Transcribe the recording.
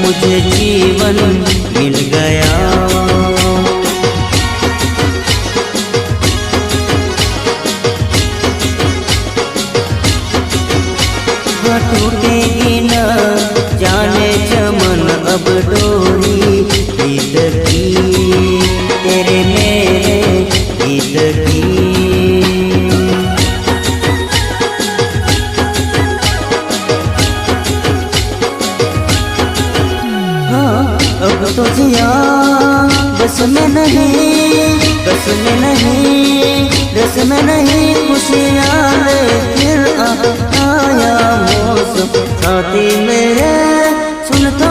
मुझे जीवन मिल गया। टूटेगी न जाने चमन अब डोरी गीत की, तेरे मेरे गीत की। हाँ अब तो जिया बस में नहीं, बस में नहीं, बस में नहीं, खुशियाँ ले फिर आया मौसम साथी मेरे सुन तो